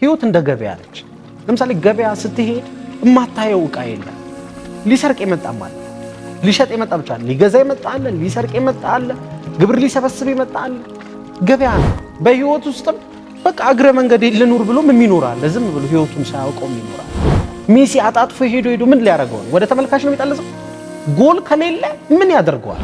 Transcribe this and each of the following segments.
ህይወት እንደ ገበያ ነች። ለምሳሌ ገበያ ስትሄድ የማታየው ዕቃ የለም። ሊሰርቅ የመጣ ማለት ሊሸጥ የመጣ ብቻ ሊገዛ የመጣ አለ፣ ሊሰርቅ የመጣ አለ፣ ግብር ሊሰበስብ የመጣ አለ። ገበያ ነው። በህይወት ውስጥም በቃ እግረ መንገድ ልኑር ብሎም የሚኖር አለ። ዝም ብሎ ህይወቱን ሳያውቀው የሚኖር አለ። ሜሲ አጣጥፎ ሄዶ ምን ሊያደርገው ነው? ወደ ተመልካች ነው የሚጠልዘው። ጎል ከሌለ ምን ያደርገዋል?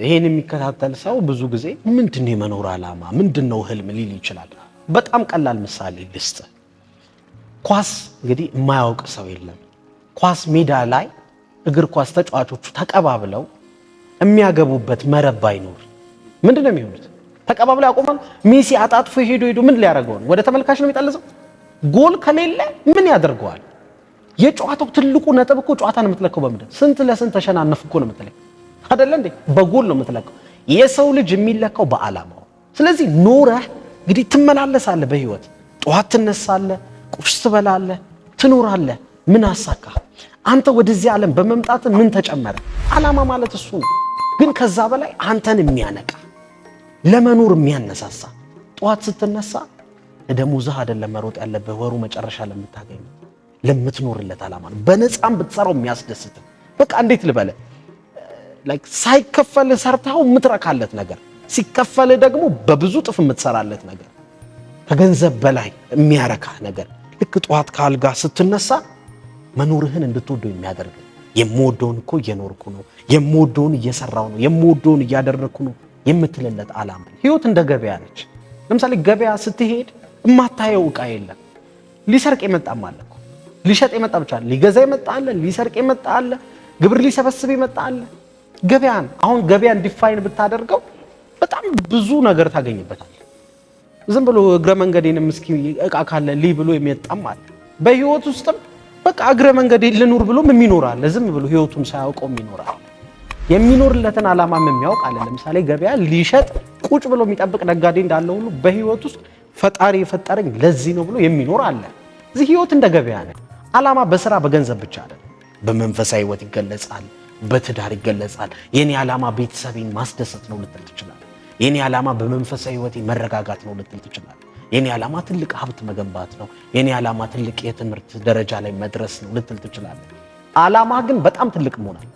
ይሄን የሚከታተል ሰው ብዙ ጊዜ ምንድነው የመኖር ዓላማ ምንድነው ህልም ሊል ይችላል። በጣም ቀላል ምሳሌ ልስጥ። ኳስ እንግዲህ የማያውቅ ሰው የለም። ኳስ ሜዳ ላይ እግር ኳስ ተጫዋቾቹ ተቀባብለው የሚያገቡበት መረብ ባይኖር ምንድነው የሚሆኑት? ተቀባብለው ያቆማሉ። ሜሲ አጣጥፎ ሄዶ ምን ሊያደርገው ነው? ወደ ተመልካች ነው የሚጠልዘው። ጎል ከሌለ ምን ያደርገዋል? የጨዋታው ትልቁ ነጥብ እኮ ጨዋታን የምትለካው በምንድን ስንት ለስንት ተሸናነፍ እኮ ነው የምትለካው አይደለ እንዴ? በጎል ነው የምትለካው። የሰው ልጅ የሚለካው በዓላማው። ስለዚህ ኖረህ እንግዲህ ትመላለሳለህ በህይወት ጠዋት ትነሳለህ፣ ቁርስ ትበላለህ፣ ትኖራለህ። ምን አሳካ? አንተ ወደዚህ ዓለም በመምጣት ምን ተጨመረ? ዓላማ ማለት እሱ ነው። ግን ከዛ በላይ አንተን የሚያነቃ ለመኖር የሚያነሳሳ ጠዋት ስትነሳ ደሞዝህ አይደለም መሮጥ ያለብህ ወሩ መጨረሻ ለምታገኝ ለምትኖርለት ዓላማ ነው። በነፃም ብትሰራው የሚያስደስት በቃ እንዴት ልበለ ላይክ ሳይከፈል ሰርታው የምትረካለት ነገር ሲከፈል ደግሞ በብዙ ጥፍ የምትሰራለት ነገር ከገንዘብ በላይ የሚያረካ ነገር ልክ ጠዋት ካልጋ ስትነሳ መኖርህን እንድትወደው የሚያደርግ የምወደውን እኮ እየኖርኩ ነው፣ የምወደውን እየሰራው ነው፣ የምወደውን እያደረኩ ነው የምትልለት ዓላማ። ህይወት እንደ ገበያ ነች። ለምሳሌ ገበያ ስትሄድ የማታየው ዕቃ የለም። ሊሰርቅ የመጣም አለ እኮ ሊሸጥ የመጣ ብቻ ሊገዛ የመጣ አለ፣ ሊሰርቅ የመጣ አለ፣ ግብር ሊሰበስብ የመጣ አለ። ገበያን አሁን ገበያን ዲፋይን ብታደርገው በጣም ብዙ ነገር ታገኝበታል። ዝም ብሎ እግረ መንገዴንም እስኪ ዕቃ ካለ ሊ ብሎ የሚያጣም አለ። በህይወት ውስጥም በቃ እግረ መንገዴ ልኑር ብሎም የሚኖር አለ። ዝም ብሎ ህይወቱን ሳያውቀው የሚኖር አለ። የሚኖርለትን ዓላማም የሚያውቅ አለ። ለምሳሌ ገበያ ሊሸጥ ቁጭ ብሎ የሚጠብቅ ነጋዴ እንዳለ ሁሉ በህይወት ውስጥ ፈጣሪ የፈጠረኝ ለዚህ ነው ብሎ የሚኖር አለ። እዚህ ህይወት እንደ ገበያ ነው። ዓላማ በስራ በገንዘብ ብቻ አይደለም። በመንፈሳዊ ህይወት ይገለጻል፣ በትዳር ይገለጻል። የኔ ዓላማ ቤተሰቤን ማስደሰት ነው ልትል ትችላለህ። የኔ ዓላማ በመንፈሳዊ ህይወቴ መረጋጋት ነው ልትል ትችላለህ። የኔ ዓላማ ትልቅ ሀብት መገንባት ነው፣ የኔ ዓላማ ትልቅ የትምህርት ደረጃ ላይ መድረስ ነው ልትል ትችላለህ። ዓላማ ግን በጣም ትልቅ መሆናል።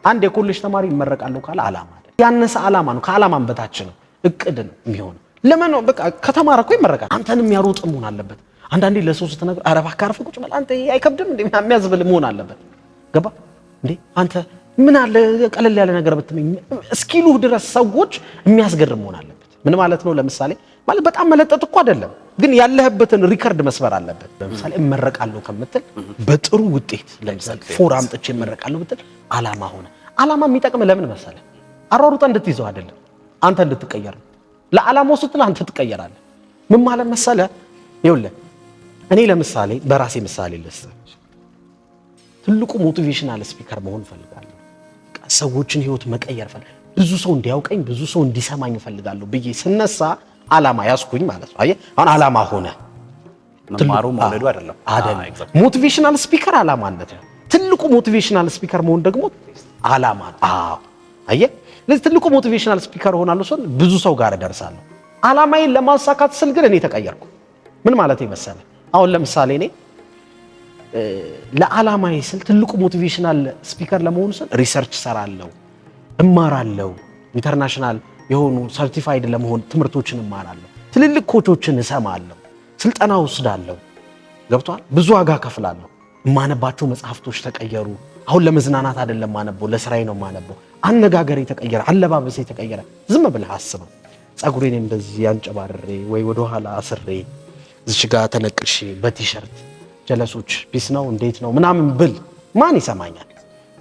አንድ የኮሌጅ ተማሪ ይመረቃለሁ ካለ ዓላማ አይደል፣ ያነሰ ዓላማ ነው። ከዓላማም በታች ነው፣ እቅድ ነው የሚሆነው። ለምን በቃ ከተማረ እኮ ይመረቃል። አንተን የሚያሮጥ መሆን አለበት። አንዳንዴ ለሰው ስትነግር ኧረ እባክህ አርፈህ ቁጭ በል አንተ አይከብድም እንዴ የሚያዝብል መሆን አለበት። ገባ እንዴ አንተ ምን አለ ቀለል ያለ ነገር ብትመኝ እስኪሉህ ድረስ ሰዎች የሚያስገርም መሆን አለበት። ምን ማለት ነው? ለምሳሌ ማለት በጣም መለጠጥ እኮ አይደለም፣ ግን ያለህበትን ሪከርድ መስበር አለበት። ለምሳሌ እመረቃለሁ ከምትል በጥሩ ውጤት ለምሳሌ ፎር አምጥቼ እመረቃለሁ ብትል ዓላማ ሆነ። ዓላማ የሚጠቅም ለምን መሰለህ? አሯሩጠ እንድትይዘው አይደለም፣ አንተ እንድትቀየር ነው። ለዓላማው ስትል አንተ ትቀየራለህ። ምን ማለት መሰለህ? ይኸውልህ እኔ ለምሳሌ በራሴ ምሳሌ ልስጥ። ትልቁ ሞቲቬሽናል ስፒከር መሆን ፈልጋለሁ። ሰዎችን ህይወት መቀየር ፈልጋለሁ። ብዙ ሰው እንዲያውቀኝ፣ ብዙ ሰው እንዲሰማኝ ፈልጋለሁ ብዬ ስነሳ ዓላማ ያስኩኝ ማለት ነው። አየህ አሁን ዓላማ ሆነ። መማሩ መውለዱ አይደለም። ሞቲቬሽናል ስፒከር ዓላማነት ነው። ትልቁ ሞቲቬሽናል ስፒከር መሆን ደግሞ ዓላማ ነው። አየህ ለዚህ ትልቁ ሞቲቬሽናል ስፒከር ሆናለሁ ስል ብዙ ሰው ጋር እደርሳለሁ። ዓላማዬን ለማሳካት ስል ግን እኔ ተቀየርኩ። ምን ማለት ይመስላል? አሁን ለምሳሌ እኔ ለዓላማዬ ስል ትልቁ ሞቲቬሽናል ስፒከር ለመሆን ስል ሪሰርች ሰራለሁ፣ እማራለሁ፣ ኢንተርናሽናል የሆኑ ሰርቲፋይድ ለመሆን ትምህርቶችን እማራለሁ፣ ትልልቅ ኮቾችን እሰማለሁ፣ ስልጠና ወስዳለሁ። ገብቷል? ብዙ ዋጋ ከፍላለሁ። የማነባቸው መጽሐፍቶች ተቀየሩ። አሁን ለመዝናናት አይደለም ማነበው፣ ለስራዬ ነው ማነበው። አነጋገሬ ተቀየረ፣ አለባበሴ ተቀየረ። ዝም ብለህ አስበው። ጸጉሬን እንደዚህ ያንጨባርሬ ወይ ወደ ኋላ አስሬ እዚህ ጋር ተነቅሼ በቲሸርት ጀለሶች ፒስ ነው እንዴት ነው ምናምን ብል ማን ይሰማኛል?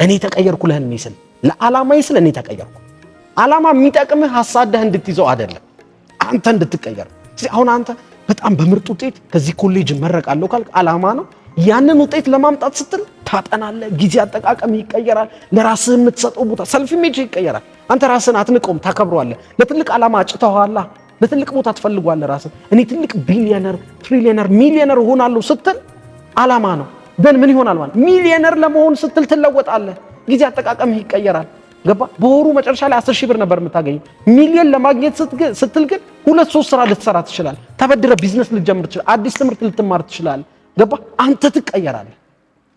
እኔ ተቀየርኩ ለህልሜ ስል ለዓላማዬ ስል እኔ ተቀየርኩ። ዓላማ የሚጠቅምህ ሐሳብህ እንድትይዘው አይደለም፣ አንተ እንድትቀየር። ስለዚህ አሁን አንተ በጣም በምርጥ ውጤት ከዚህ ኮሌጅ መረቃለሁ ካልክ ዓላማ ነው። ያንን ውጤት ለማምጣት ስትል ታጠናለህ፣ ጊዜ አጠቃቀም ይቀየራል፣ ለራስህ የምትሰጠው ቦታ ሰልፍ ኢሜጅ ይቀየራል። አንተ ራስህን አትንቆም፣ ታከብረዋለህ። ለትልቅ ዓላማ አጭተዋላ፣ ለትልቅ ቦታ ትፈልጓለህ ራስህ። እኔ ትልቅ ቢሊዮነር፣ ትሪሊዮነር፣ ሚሊዮነር ሆናለሁ ስትል ዓላማ ነው። ግን ምን ይሆናል ማለት ሚሊዮነር ለመሆን ስትል ትለወጣለህ፣ ጊዜ አጠቃቀምህ ይቀየራል። ገባ? በወሩ መጨረሻ ላይ 10 ሺህ ብር ነበር የምታገኘው። ሚሊዮን ለማግኘት ስትል ግን 2-3 ስራ ልትሰራ ትችላለህ። ተበድረ ቢዝነስ ልትጀምር ትችላለህ። አዲስ ትምህርት ልትማር ትችላለህ። ገባ? አንተ ትቀየራለህ።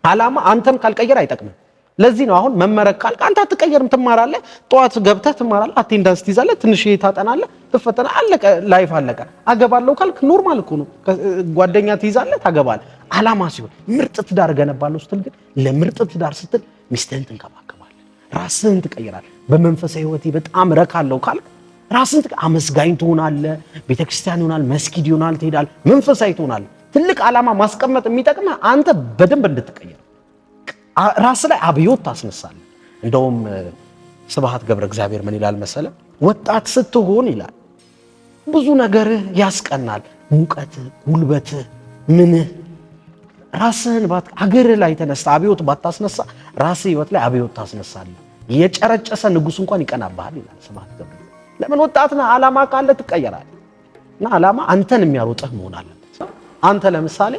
ዓላማ አንተን ካልቀየር አይጠቅምም። ለዚህ ነው አሁን መመረቅ ካልክ አንተ አትቀየርም፣ ትማራለህ። ጠዋት ገብተህ ትማራለህ፣ አቴንዳንስ ትይዛለህ፣ ትንሽ ታጠናለህ፣ ትፈተናለህ፣ አለቀ፣ ላይፍ አለቀ። አገባለሁ ካልክ ኖርማል እኮ ነው። ጓደኛ ትይዛለህ፣ ታገባለህ። ዓላማ ሲሆን ምርጥ ትዳር ገነባለሁ ስትል ግን ለምርጥ ትዳር ስትል ሚስትህን ትንከባከባለህ፣ ራስህን ትቀይራለህ። በመንፈሳዊ ህይወቴ በጣም ረካለሁ ካልክ ራስህን አመስጋኝ ትሆናለህ። ቤተክርስቲያን ይሆናል፣ መስጊድ ይሆናል፣ ትሄዳለህ፣ መንፈሳዊ ትሆናለህ። ትልቅ ዓላማ ማስቀመጥ የሚጠቅምህ አንተ በደንብ እንድትቀየር ራስ ላይ አብዮት ታስነሳለህ። እንደውም ስብሐት ገብረ እግዚአብሔር ምን ይላል መሰለ? ወጣት ስትሆን ይላል ብዙ ነገርህ ያስቀናል። ሙቀትህ፣ ጉልበትህ፣ ምንህ ራስህን አገርህ ላይ ተነሳ አብዮት ባታስነሳ ራስህ ህይወት ላይ አብዮት ታስነሳለህ። የጨረጨሰ ንጉሥ እንኳን ይቀናብሃል ይላል ስብሐት ገብረ። ለምን? ወጣት ነህ። ዓላማ ካለ ትቀየራለህ። እና ዓላማ አንተን የሚያሮጥህ መሆን አለበት። አንተ ለምሳሌ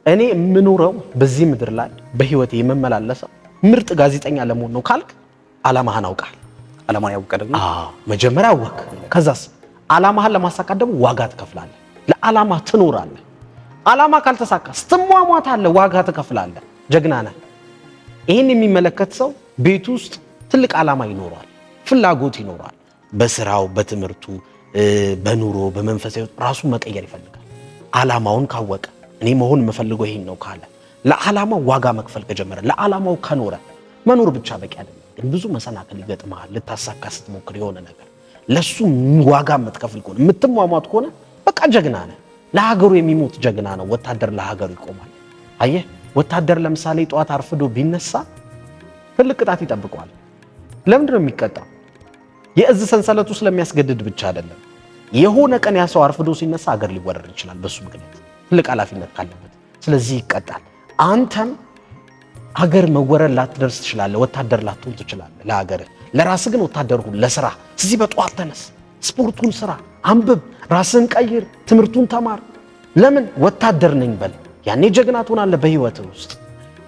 እኔ የምኖረው በዚህ ምድር ላይ በህይወቴ የምመላለሰው ምርጥ ጋዜጠኛ ለመሆን ነው ካልክ ዓላማህን አውቃል። ዓላማህን ያውቀህ ደግሞ መጀመሪያ አወቅ። ከዛስ ዓላማህን ለማሳካት ደግሞ ዋጋ ትከፍላለህ። ለዓላማ ትኖራለህ። ዓላማ ካልተሳካ ስትሟሟታለህ፣ ዋጋ ትከፍላለህ። ጀግና ነህ። ይህን የሚመለከት ሰው ቤት ውስጥ ትልቅ ዓላማ ይኖረዋል፣ ፍላጎት ይኖረዋል። በስራው፣ በትምህርቱ፣ በኑሮ፣ በመንፈሳዊ ራሱን መቀየር ይፈልጋል። ዓላማውን ካወቀ እኔ መሆን የምፈልገው ይሄን ነው ካለ ለዓላማው ዋጋ መክፈል ከጀመረ ለዓላማው ከኖረ መኖር ብቻ በቂ አይደለም። ግን ብዙ መሰናክል ይገጥማል። ልታሳካ ስትሞክር የሆነ ነገር ለሱ ዋጋ የምትከፍል ከሆነ የምትሟሟት ከሆነ በቃ ጀግና ነህ። ለሀገሩ የሚሞት ጀግና ነው። ወታደር ለሀገሩ ይቆማል። አየህ፣ ወታደር ለምሳሌ ጠዋት አርፍዶ ቢነሳ ትልቅ ቅጣት ይጠብቀዋል። ለምንድን ነው የሚቀጣው? የእዝ ሰንሰለቱ ስለሚያስገድድ ብቻ አይደለም። የሆነ ቀን ያ ሰው አርፍዶ ሲነሳ ሀገር ሊወረር ይችላል በሱ ምክንያት ትልቅ ኃላፊነት ካለበት። ስለዚህ ይቀጣል። አንተም ሀገር መወረር ላትደርስ ትችላለህ፣ ወታደር ላትሆን ትችላለህ ለሀገር። ለራስህ ግን ወታደር ሁን። ለስራ ስለዚህ በጠዋት ተነስ፣ ስፖርቱን ስራ፣ አንብብ፣ ራስህን ቀይር፣ ትምህርቱን ተማር። ለምን? ወታደር ነኝ በል። ያኔ ጀግና ትሆናለህ በህይወትህ ውስጥ።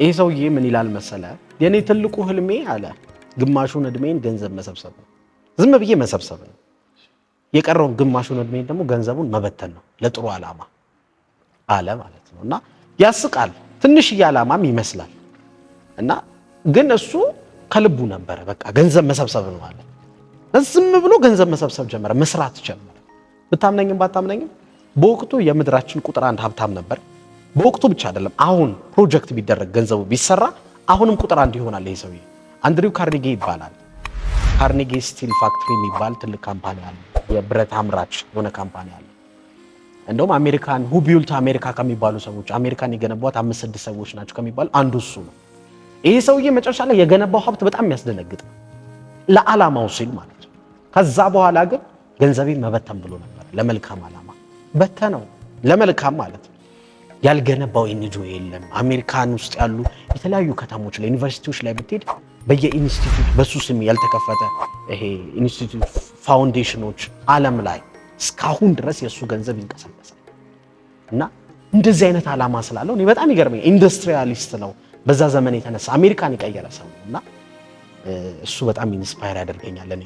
ይሄ ሰውዬ ምን ይላል መሰለ? የኔ ትልቁ ህልሜ አለ ግማሹን እድሜን ገንዘብ መሰብሰብ ነው፣ ዝም ብዬ መሰብሰብ ነው። የቀረውን ግማሹን እድሜን ደግሞ ገንዘቡን መበተን ነው ለጥሩ ዓላማ አለ ማለት ነው። እና ያስቃል፣ ትንሽዬ ዓላማም ይመስላል። እና ግን እሱ ከልቡ ነበረ። በቃ ገንዘብ መሰብሰብ ነው አለ። ዝም ብሎ ገንዘብ መሰብሰብ ጀመረ፣ መስራት ጀመረ። ብታምነኝም ባታምነኝም በወቅቱ የምድራችን ቁጥር 1 ሀብታም ነበር። በወቅቱ ብቻ አይደለም፣ አሁን ፕሮጀክት ቢደረግ ገንዘቡ ቢሰራ አሁንም ቁጥር 1 ይሆናል። ይሄ ሰውዬ አንድሪው ካርኔጌ ይባላል። ካርኔጌ ስቲል ፋክትሪ የሚባል ትልቅ ካምፓኒ አለ። የብረት አምራች የሆነ ካምፓኒ አለ። እንደውም አሜሪካን ሁ ቢልት አሜሪካ ከሚባሉ ሰዎች አሜሪካን የገነቧት 5-6 ሰዎች ናቸው ከሚባሉ አንዱ እሱ ነው። ይሄ ሰውዬ መጨረሻ ላይ የገነባው ሀብት በጣም የሚያስደነግጥ ለዓላማው ሲል ማለት ነው። ከዛ በኋላ ግን ገንዘቤን መበተን ብሎ ነበር። ለመልካም ዓላማ በተነው፣ ለመልካም ማለት ነው። ያልገነባው ኤንጂኦ የለም። አሜሪካን ውስጥ ያሉ የተለያዩ ከተሞች ላይ ዩኒቨርሲቲዎች ላይ ብትሄድ በየኢንስቲትዩት በሱ ስም ያልተከፈተ ይሄ ኢንስቲትዩት ፋውንዴሽኖች ዓለም ላይ እስካሁን ድረስ የሱ ገንዘብ ይንቀሳቀሳል። እና እንደዚህ አይነት ዓላማ ስላለው እኔ በጣም ይገርመኝ። ኢንዱስትሪያሊስት ነው። በዛ ዘመን የተነሳ አሜሪካን የቀየረ ሰው ነው። እና እሱ በጣም ኢንስፓየር ያደርገኛል እኔ